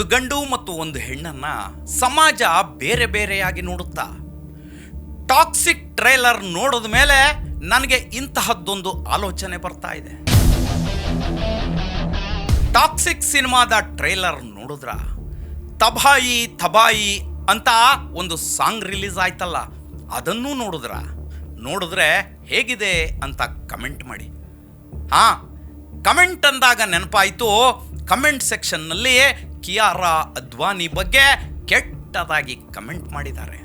ಒಂದು ಗಂಡು ಮತ್ತು ಒಂದು ಹೆಣ್ಣನ್ನ ಸಮಾಜ ಬೇರೆ ಬೇರೆಯಾಗಿ ನೋಡುತ್ತಾ. ಟಾಕ್ಸಿಕ್ ಟ್ರೇಲರ್ ನೋಡಿದ ಮೇಲೆ ನನಗೆ ಇಂತಹದ್ದೊಂದು ಆಲೋಚನೆ ಬರ್ತಾ ಇದೆ. ಟಾಕ್ಸಿಕ್ ಸಿನಿಮಾದ ಟ್ರೇಲರ್ ನೋಡಿದ್ರ ತಬಾಯಿ ತಬಾಯಿ ಅಂತ ಒಂದು ಸಾಂಗ್ ರಿಲೀಸ್ ಆಯ್ತಲ್ಲ, ಅದನ್ನೂ ನೋಡಿದ್ರೆ ಹೇಗಿದೆ ಅಂತ ಕಮೆಂಟ್ ಮಾಡಿ. ಕಮೆಂಟ್ ಅಂದಾಗ ನೆನಪಾಯಿತು, ಕಮೆಂಟ್ ಸೆಕ್ಷನ್ನಲ್ಲಿ ಕಿಯಾರಾ ಅದ್ವಾನಿ ಬಗ್ಗೆ ಕೆಟ್ಟದಾಗಿ ಕಮೆಂಟ್ ಮಾಡಿದ್ದಾರೆ.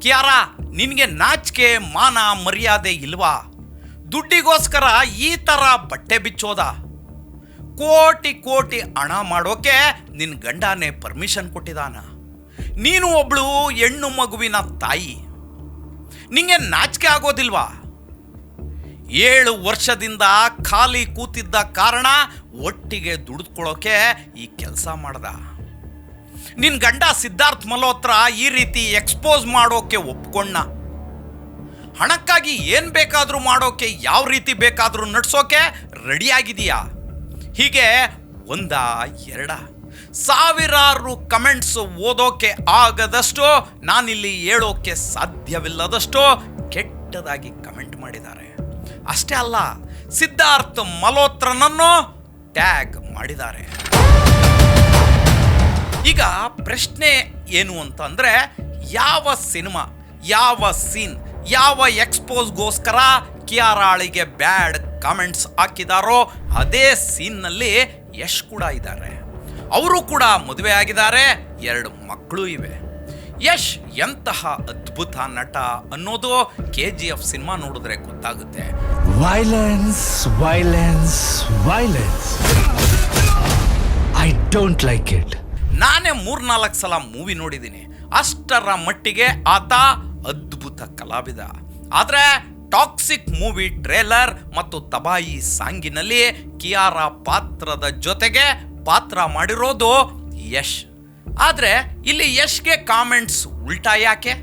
ಕಿಯಾರಾ, ನಿನಗೆ ನಾಚಿಕೆ ಮಾನ ಮರ್ಯಾದೆ ಇಲ್ವಾ? ದುಡ್ಡಿಗೋಸ್ಕರ ಈ ಥರ ಬಟ್ಟೆ ಬಿಚ್ಚೋದ? ಕೋಟಿ ಕೋಟಿ ಹಣ ಮಾಡೋಕೆ ನಿನ್ನ ಗಂಡನೇ ಪರ್ಮಿಷನ್ ಕೊಟ್ಟಿದ್ದಾನ? ನೀನು ಒಬ್ಳು ಹೆಣ್ಣು ಮಗುವಿನ ತಾಯಿ, ನಿಂಗೆ ನಾಚಿಕೆ ಆಗೋದಿಲ್ವಾ? 7 ವರ್ಷದಿಂದ ಖಾಲಿ ಕೂತಿದ್ದ ಕಾರಣ ಒಟ್ಟಿಗೆ ದುಡಿದುಕೊಳ್ಳೋಕೆ ಈ ಕೆಲಸ ಮಾಡ್ದ. ನಿನ್ನ ಗಂಡ ಸಿದ್ಧಾರ್ಥ್ ಮಲ್ಹೋತ್ರ ಈ ರೀತಿ ಎಕ್ಸ್ಪೋಸ್ ಮಾಡೋಕೆ ಒಪ್ಕೊಂಡ. ಹಣಕ್ಕಾಗಿ ಏನು ಬೇಕಾದರೂ ಮಾಡೋಕೆ, ಯಾವ ರೀತಿ ಬೇಕಾದರೂ ನಡ್ಸೋಕೆ ರೆಡಿಯಾಗಿದೆಯಾ? ಹೀಗೆ ಒಂದ ಎರಡ ಸಾವಿರಾರು ಕಮೆಂಟ್ಸ್ ಓದೋಕೆ ಆಗದಷ್ಟು, ನಾನಿಲ್ಲಿ ಹೇಳೋಕೆ ಸಾಧ್ಯವಿಲ್ಲದಷ್ಟು ಕೆಟ್ಟದಾಗಿ ಕಮೆಂಟ್ ಮಾಡಿದ್ದಾರೆ. ಅಷ್ಟೇ ಅಲ್ಲ, ಸಿದ್ಧಾರ್ಥ್ ಮಲ್ಹೋತ್ರನನ್ನು ಟ್ಯಾಗ್ ಮಾಡಿದ್ದಾರೆ. ಈಗ ಪ್ರಶ್ನೆ ಏನು ಅಂತಂದ್ರೆ, ಯಾವ ಸಿನಿಮಾ, ಯಾವ ಸೀನ್, ಯಾವ ಎಕ್ಸ್ಪೋಸ್ಗೋಸ್ಕರ ಕಿಯಾರಾಳಿಗೆ ಬ್ಯಾಡ್ ಕಾಮೆಂಟ್ಸ್ ಹಾಕಿದಾರೋ ಅದೇ ಸೀನ್ನಲ್ಲಿ ಯಶ್ ಕೂಡ ಇದ್ದಾರೆ. ಅವರು ಕೂಡ ಮದುವೆ ಆಗಿದ್ದಾರೆ, 2 ಮಕ್ಕಳು ಇವೆ. ಯಶ್ ಎಂತಹ ಅದ್ಭುತ ನಟ ಅನ್ನೋದು KGF ಸಿನಿಮಾ ನೋಡಿದ್ರೆ ಗೊತ್ತಾಗುತ್ತೆ. Violence violence violence, I don't like it. ನಾನೇ 3-4 ಸಲ ಮೂವಿ ನೋಡಿದ್ದೀನಿ. ಅಷ್ಟರ ಮಟ್ಟಿಗೆ ಆತ ಅದ್ಭುತ ಕಲಾವಿದ. ಆದರೆ ಟಾಕ್ಸಿಕ್ ಮೂವಿ ಟ್ರೇಲರ್ ಮತ್ತು ತಬಾಯಿ ಸಾಂಗಿನಲ್ಲಿ ಕಿಯಾರಾ ಪಾತ್ರದ ಜೊತೆಗೆ ಪಾತ್ರ ಮಾಡಿರೋದು ಯಶ್. ಆದರೆ ಇಲ್ಲಿ ಯಶ್ಗೆ ಕಾಮೆಂಟ್ಸ್ ಉಲ್ಟಾ ಯಾಕೆ?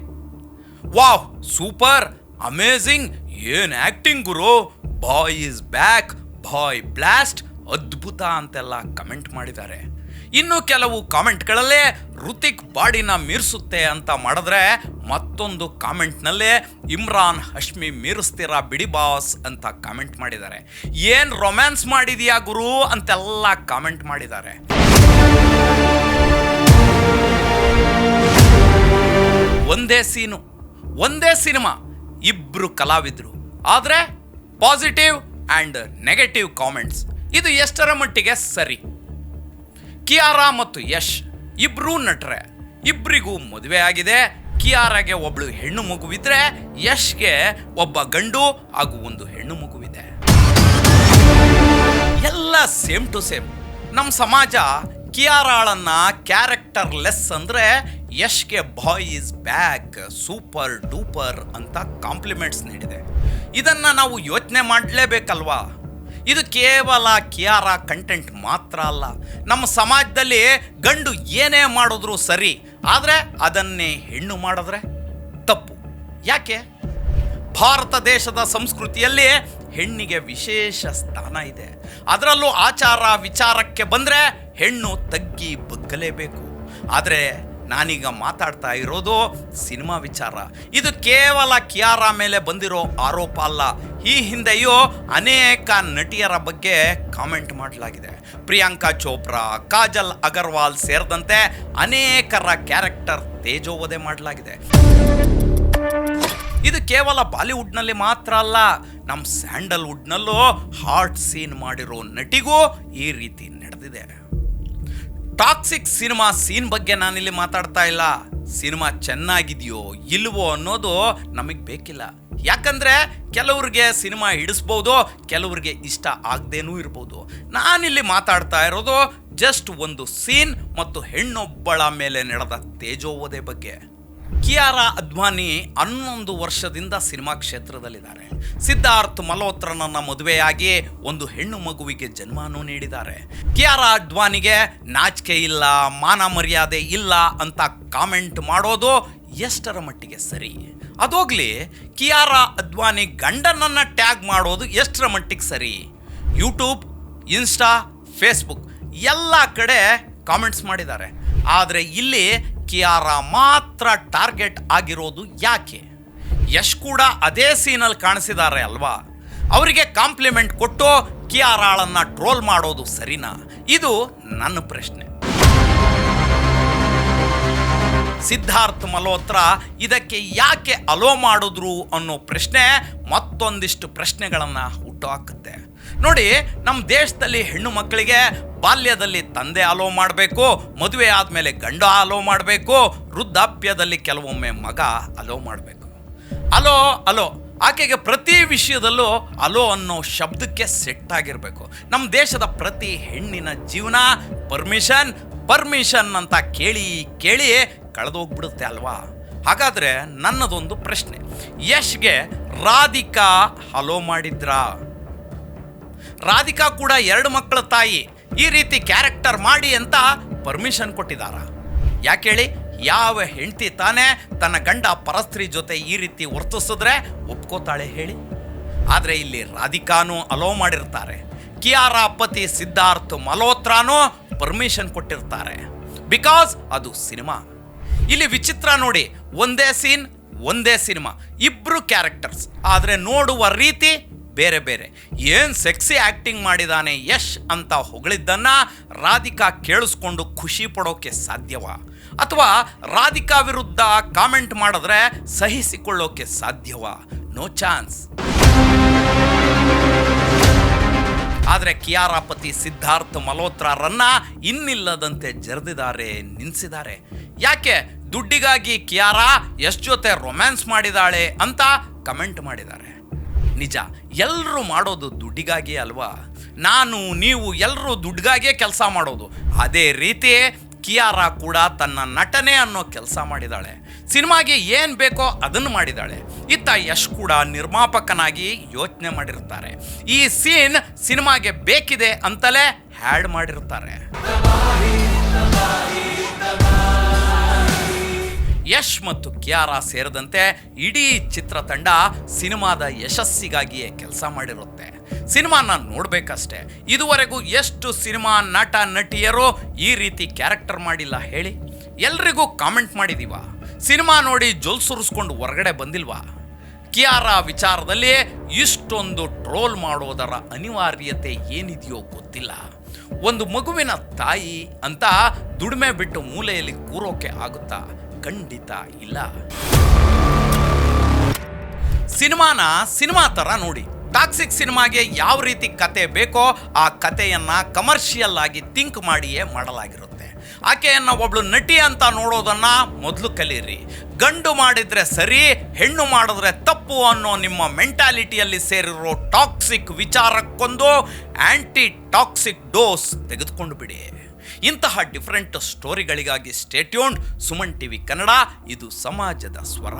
ವಾವ್, ಸೂಪರ್, ಅಮೇಝಿಂಗ್, ಏನ್ ಆಕ್ಟಿಂಗ್ ಗುರು, boy is back, boy blast, ಅದ್ಭುತ ಅಂತೆಲ್ಲ ಕಮೆಂಟ್ ಮಾಡಿದ್ದಾರೆ. ಇನ್ನು ಕೆಲವು ಕಾಮೆಂಟ್ಗಳಲ್ಲೇ ಋತಿಕ್ ಬಾಡಿನ ಮೀರಿಸುತ್ತೆ ಅಂತ ಮಾಡಿದ್ರೆ, ಮತ್ತೊಂದು ಕಾಮೆಂಟ್ನಲ್ಲೇ ಇಮ್ರಾನ್ ಹಶ್ಮಿ ಮೀರಿಸ್ತೀರಾ ಬಿಡಿ ಬಾಸ್ ಅಂತ ಕಾಮೆಂಟ್ ಮಾಡಿದ್ದಾರೆ. ಏನ್ ರೊಮ್ಯಾನ್ಸ್ ಮಾಡಿದೀಯಾ ಗುರು ಅಂತೆಲ್ಲ ಕಾಮೆಂಟ್ ಮಾಡಿದ್ದಾರೆ. ಒಂದೇ ಸೀನು, ಒಂದೇ ಸಿನಿಮಾ, ಇಬ್ರು ಕಲಾವಿದರು, ಆದರೆ ಪಾಸಿಟಿವ್ ಆ್ಯಂಡ್ ನೆಗೆಟಿವ್ ಕಾಮೆಂಟ್ಸ್. ಇದು ಎಷ್ಟರ ಮಟ್ಟಿಗೆ ಸರಿ? ಕಿಯಾರಾ ಮತ್ತು ಯಶ್ ಇಬ್ರೂ ನಟರೆ, ಇಬ್ಬರಿಗೂ ಮದುವೆ ಆಗಿದೆ. ಕಿಯಾರಾಗೆ ಒಬ್ಳು ಹೆಣ್ಣು ಮಗುವಿದ್ರೆ, ಯಶ್ಗೆ ಒಬ್ಬ ಗಂಡು ಹಾಗೂ ಒಂದು ಹೆಣ್ಣು ಮಗುವಿದೆ. ಎಲ್ಲ ಸೇಮ್ ಟು ಸೇಮ್. ನಮ್ಮ ಸಮಾಜ ಕಿಯಾರಾಳನ್ನ ಕ್ಯಾರೆಕ್ಟರ್ ಲೆಸ್ ಅಂದರೆ ಯಶ್ಗೆ boy is back, super duper ಅಂತ ಕಾಂಪ್ಲಿಮೆಂಟ್ಸ್ ನೀಡಿದೆ. ಇದನ್ನು ನಾವು ಯೋಚನೆ ಮಾಡಲೇಬೇಕಲ್ವಾ? ಇದು ಕೇವಲ ಕಿಯಾರಾ ಕಂಟೆಂಟ್ ಮಾತ್ರ ಅಲ್ಲ. ನಮ್ಮ ಸಮಾಜದಲ್ಲಿ ಗಂಡು ಏನೇ ಮಾಡಿದ್ರು ಸರಿ, ಆದರೆ ಅದನ್ನೇ ಹೆಣ್ಣು ಮಾಡಿದ್ರೆ ತಪ್ಪು. ಯಾಕೆ? ಭಾರತ ದೇಶದ ಸಂಸ್ಕೃತಿಯಲ್ಲಿ ಹೆಣ್ಣಿಗೆ ವಿಶೇಷ ಸ್ಥಾನ ಇದೆ. ಅದರಲ್ಲೂ ಆಚಾರ ವಿಚಾರಕ್ಕೆ ಬಂದರೆ ಹೆಣ್ಣು ತಗ್ಗಿ ಬಗ್ಗಲೇಬೇಕು. ಆದರೆ ನಾನೀಗ ಮಾತಾಡ್ತಾ ಇರೋದು ಸಿನಿಮಾ ವಿಚಾರ. ಇದು ಕೇವಲ ಕಿಯಾರಾ ಮೇಲೆ ಬಂದಿರೋ ಆರೋಪ ಅಲ್ಲ. ಈ ಹಿಂದೆಯೂ ಅನೇಕ ನಟಿಯರ ಬಗ್ಗೆ ಕಾಮೆಂಟ್ ಮಾಡಲಾಗಿದೆ. ಪ್ರಿಯಾಂಕಾ ಚೋಪ್ರಾ, ಕಾಜಲ್ ಅಗರ್ವಾಲ್ ಸೇರಿದಂತೆ ಅನೇಕರ ಕ್ಯಾರೆಕ್ಟರ್ ತೇಜೋವಧೆ ಮಾಡಲಾಗಿದೆ. ಇದು ಕೇವಲ ಬಾಲಿವುಡ್ನಲ್ಲಿ ಮಾತ್ರ ಅಲ್ಲ, ನಮ್ಮ ಸ್ಯಾಂಡಲ್ವುಡ್ನಲ್ಲೂ ಹಾರ್ಟ್ ಸೀನ್ ಮಾಡಿರೋ ನಟಿಗೂ ಈ ರೀತಿ ನಡೆದಿದೆ. ಟಾಕ್ಸಿಕ್ ಸಿನಿಮಾ ಸೀನ್ ಬಗ್ಗೆ ನಾನಿಲ್ಲಿ ಮಾತಾಡ್ತಾ ಇಲ್ಲ. ಸಿನಿಮಾ ಚೆನ್ನಾಗಿದೆಯೋ ಇಲ್ವೋ ಅನ್ನೋದು ನಮಗೆ ಬೇಕಿಲ್ಲ. ಯಾಕಂದರೆ ಕೆಲವ್ರಿಗೆ ಸಿನಿಮಾ ಹಿಡಿಸ್ಬೋದು, ಕೆಲವ್ರಿಗೆ ಇಷ್ಟ ಆಗದೇನೂ ಇರ್ಬೋದು. ನಾನಿಲ್ಲಿ ಮಾತಾಡ್ತಾ ಇರೋದು ಜಸ್ಟ್ ಒಂದು ಸೀನ್ ಮತ್ತು ಹೆಣ್ಣೊಬ್ಬಳ ಮೇಲೆ ನಡೆದ ತೇಜೋವಧೆ ಬಗ್ಗೆ. ಕಿಯಾರಾ ಅದ್ವಾನಿ 11 ವರ್ಷದಿಂದ ಸಿನಿಮಾ ಕ್ಷೇತ್ರದಲ್ಲಿದ್ದಾರೆ. ಸಿದ್ಧಾರ್ಥ್ ಮಲ್ಹೋತ್ರನನ್ನ ಮದುವೆಯಾಗಿ ಒಂದು ಹೆಣ್ಣು ಮಗುವಿಗೆ ಜನ್ಮನೂ ನೀಡಿದ್ದಾರೆ. ಕಿಯಾರಾ ಅದ್ವಾನಿಗೆ ನಾಚಿಕೆ ಇಲ್ಲ, ಮಾನ ಮರ್ಯಾದೆ ಇಲ್ಲ ಅಂತ ಕಾಮೆಂಟ್ ಮಾಡೋದು ಎಷ್ಟರ ಮಟ್ಟಿಗೆ ಸರಿ? ಅದೋಗ್ಲಿ, ಕಿಯಾರಾ ಅದ್ವಾನಿ ಗಂಡನನ್ನ ಟ್ಯಾಗ್ ಮಾಡೋದು ಎಷ್ಟರ ಮಟ್ಟಿಗೆ ಸರಿ? ಯೂಟ್ಯೂಬ್, ಇನ್ಸ್ಟಾ, ಫೇಸ್ಬುಕ್ ಎಲ್ಲ ಕಡೆ ಕಾಮೆಂಟ್ಸ್ ಮಾಡಿದ್ದಾರೆ. ಆದರೆ ಇಲ್ಲಿ ಕಿಯಾರಾ ಮಾತ್ರ ಟಾರ್ಗೆಟ್ ಆಗಿರೋದು ಯಾಕೆ? ಯಶ್ ಕೂಡ ಅದೇ ಸೀನಲ್ಲಿ ಕಾಣಿಸಿದ್ದಾರೆ ಅಲ್ವಾ? ಅವರಿಗೆ ಕಾಂಪ್ಲಿಮೆಂಟ್ ಕೊಟ್ಟು ಕಿಯಾರಾಳನ್ನ ಟ್ರೋಲ್ ಮಾಡೋದು ಸರಿನಾ? ಇದು ನನ್ನ ಪ್ರಶ್ನೆ. ಸಿದ್ಧಾರ್ಥ್ ಮಲ್ಹೋತ್ರಾ ಇದಕ್ಕೆ ಯಾಕೆ ಅಲೋ ಮಾಡಿದ್ರು ಅನ್ನೋ ಪ್ರಶ್ನೆ ಮತ್ತೊಂದಿಷ್ಟು ಪ್ರಶ್ನೆಗಳನ್ನು ಹುಟ್ಟುಹಾಕುತ್ತೆ. ನೋಡಿ, ನಮ್ಮ ದೇಶದಲ್ಲಿ ಹೆಣ್ಣು ಮಕ್ಕಳಿಗೆ ಬಾಲ್ಯದಲ್ಲಿ ತಂದೆ ಅಲೋ ಮಾಡಬೇಕು, ಮದುವೆ ಆದಮೇಲೆ ಗಂಡ ಅಲೋ ಮಾಡಬೇಕು, ವೃದ್ಧಾಪ್ಯದಲ್ಲಿ ಕೆಲವೊಮ್ಮೆ ಮಗ ಅಲೋ ಮಾಡಬೇಕು. ಅಲೋ ಅಲೋ ಆಕೆಗೆ ಪ್ರತಿ ವಿಷಯದಲ್ಲೂ ಅಲೋ ಅನ್ನೋ ಶಬ್ದಕ್ಕೆ ಸೆಟ್ ಆಗಿರಬೇಕು. ನಮ್ಮ ದೇಶದ ಪ್ರತಿ ಹೆಣ್ಣಿನ ಜೀವನ ಪರ್ಮಿಷನ್ ಅಂತ ಕೇಳಿ ಕೇಳಿ ಕಳೆದೋಗ್ಬಿಡುತ್ತೆ ಅಲ್ವಾ? ಹಾಗಾದರೆ ನನ್ನದೊಂದು ಪ್ರಶ್ನೆ, ಯಶ್ಗೆ ರಾಧಿಕಾ ಹಲೋ ಮಾಡಿದ್ರಾ? ರಾಧಿಕಾ ಕೂಡ 2 ಮಕ್ಕಳ ತಾಯಿ, ಈ ರೀತಿ ಕ್ಯಾರೆಕ್ಟರ್ ಮಾಡಿ ಅಂತ ಪರ್ಮಿಷನ್ ಕೊಟ್ಟಿದ್ದಾರ? ಯಾಕೆ ಹೇಳಿ? ಯಾವ ಹೆಂಡತಿ ತಾನೇ ತನ್ನ ಗಂಡ ಪರಸ್ತ್ರೀ ಜೊತೆ ಈ ರೀತಿ ವರ್ತಿಸಿದ್ರೆ ಒಪ್ಕೋತಾಳೆ ಹೇಳಿ? ಆದರೆ ಇಲ್ಲಿ ರಾಧಿಕಾನೂ ಅಲೋ ಮಾಡಿರ್ತಾರೆ, ಕಿಯಾರಾ ಪತಿ ಸಿದ್ಧಾರ್ಥ್ ಮಲ್ಹೋತ್ರಾನೂ ಪರ್ಮಿಷನ್ ಕೊಟ್ಟಿರ್ತಾರೆ. ಬಿಕಾಸ್ ಅದು ಸಿನಿಮಾ. ಇಲ್ಲಿ ವಿಚಿತ್ರ ನೋಡಿ, ಒಂದೇ ಸೀನ್ ಒಂದೇ ಸಿನಿಮಾ, ಇಬ್ಬರು ಕ್ಯಾರೆಕ್ಟರ್ಸ್, ಆದರೆ ನೋಡುವ ರೀತಿ ಬೇರೆ ಬೇರೆ. ಏನು ಸೆಕ್ಸಿ ಆ್ಯಕ್ಟಿಂಗ್ ಮಾಡಿದಾನೆ ಯಶ್ ಅಂತ ಹೊಗಳಿದ್ದನ್ನ ರಾಧಿಕಾ ಕೇಳಿಸ್ಕೊಂಡು ಖುಷಿ ಪಡೋಕೆ ಸಾಧ್ಯವಾ? ಅಥವಾ ರಾಧಿಕಾ ವಿರುದ್ಧ ಕಾಮೆಂಟ್ ಮಾಡಿದ್ರೆ ಸಹಿಸಿಕೊಳ್ಳೋಕೆ ಸಾಧ್ಯವಾ? No chance. ಆದರೆ ಕಿಯಾರಾ ಪತಿ ಸಿದ್ಧಾರ್ಥ್ ಮಲ್ಹೋತ್ರಾರನ್ನ ಇನ್ನಿಲ್ಲದಂತೆ ಜರೆದಿದ್ದಾರೆ, ನಿಲ್ಲಿಸಿದ್ದಾರೆ. ಯಾಕೆ? ದುಡ್ಡಿಗಾಗಿ ಕಿಯಾರಾ ಯಶ್ ಜೊತೆ ರೊಮ್ಯಾನ್ಸ್ ಮಾಡಿದಾಳೆ ಅಂತ ಕಮೆಂಟ್ ಮಾಡಿದ್ದಾರೆ. ನಿಜ, ಎಲ್ಲರೂ ಮಾಡೋದು ದುಡ್ಡಿಗಾಗಿ ಅಲ್ವಾ? ನಾನು ನೀವು ಎಲ್ಲರೂ ದುಡ್ಡಿಗಾಗಿಯೇ ಕೆಲಸ ಮಾಡೋದು. ಅದೇ ರೀತಿ ಕಿಯಾರಾ ಕೂಡ ತನ್ನ ನಟನೆ ಅನ್ನೋ ಕೆಲಸ ಮಾಡಿದಾಳೆ. ಸಿನಿಮಾಗೆ ಏನು ಬೇಕೋ ಅದನ್ನು ಮಾಡಿದಾಳೆ. ಇತ್ತ ಯಶ್ ಕೂಡ ನಿರ್ಮಾಪಕನಾಗಿ ಯೋಚನೆ ಮಾಡಿರ್ತಾರೆ. ಈ ಸೀನ್ ಸಿನಿಮಾಗೆ ಬೇಕಿದೆ ಅಂತಲೇ ಹ್ಯಾಡ್ ಮಾಡಿರ್ತಾರೆ. ಯಶ್ ಮತ್ತು ಕಿಯಾರಾ ಸೇರಿದಂತೆ ಇಡೀ ಚಿತ್ರತಂಡ ಸಿನಿಮಾದ ಯಶಸ್ಸಿಗಾಗಿಯೇ ಕೆಲಸ ಮಾಡಿರುತ್ತೆ. ಸಿನಿಮಾನ ನೋಡಬೇಕಷ್ಟೇ. ಇದುವರೆಗೂ ಎಷ್ಟು ಸಿನಿಮಾ ನಟ ನಟಿಯರು ಈ ರೀತಿ ಕ್ಯಾರೆಕ್ಟರ್ ಮಾಡಿಲ್ಲ ಹೇಳಿ? ಎಲ್ರಿಗೂ ಕಾಮೆಂಟ್ ಮಾಡಿದೀವ? ಸಿನಿಮಾ ನೋಡಿ ಜೊಲ್ ಸುರಿಸ್ಕೊಂಡು ಹೊರಗಡೆ ಬಂದಿಲ್ವಾ? ಕಿಯಾರಾ ವಿಚಾರದಲ್ಲಿ ಇಷ್ಟೊಂದು ಟ್ರೋಲ್ ಮಾಡೋದರ ಅನಿವಾರ್ಯತೆ ಏನಿದೆಯೋ ಗೊತ್ತಿಲ್ಲ. ಒಂದು ಮಗುವಿನ ತಾಯಿ ಅಂತ ದುಡಿಮೆ ಬಿಟ್ಟು ಮೂಲೆಯಲ್ಲಿ ಕೂರೋಕೆ ಆಗುತ್ತಾ? ಖಂಡಿತ ಇಲ್ಲ. ಸಿನಿಮಾನ ಸಿನಿಮಾ ಥರ ನೋಡಿ. ಟಾಕ್ಸಿಕ್ ಸಿನಿಮಾಗೆ ಯಾವ ರೀತಿ ಕತೆ ಬೇಕೋ ಆ ಕತೆಯನ್ನು ಕಮರ್ಷಿಯಲ್ ಆಗಿ ಥಿಂಕ್ ಮಾಡಿಯೇ ಮಾಡಲಾಗಿರುತ್ತೆ. ಆಕೆಯನ್ನು ಒಬ್ಳು ನಟಿ ಅಂತ ನೋಡೋದನ್ನ ಮೊದಲು ಕಲೀರಿ. ಗಂಡು ಮಾಡಿದ್ರೆ ಸರಿ, ಹೆಣ್ಣು ಮಾಡಿದ್ರೆ ತಪ್ಪು ಅನ್ನೋ ನಿಮ್ಮ ಮೆಂಟಾಲಿಟಿಯಲ್ಲಿ ಸೇರಿರೋ ಟಾಕ್ಸಿಕ್ ವಿಚಾರಕ್ಕೊಂದು ಆಂಟಿ ಟಾಕ್ಸಿಕ್ ಡೋಸ್ ತೆಗೆದುಕೊಂಡು ಬಿಡಿ. ಇಂತಹ ಡಿಫರೆಂಟ್ ಸ್ಟೋರಿಗಳಿಗಾಗಿ stay tuned. Suman TV Kannada, ಇದು ಸಮಾಜದ ಸ್ವರ.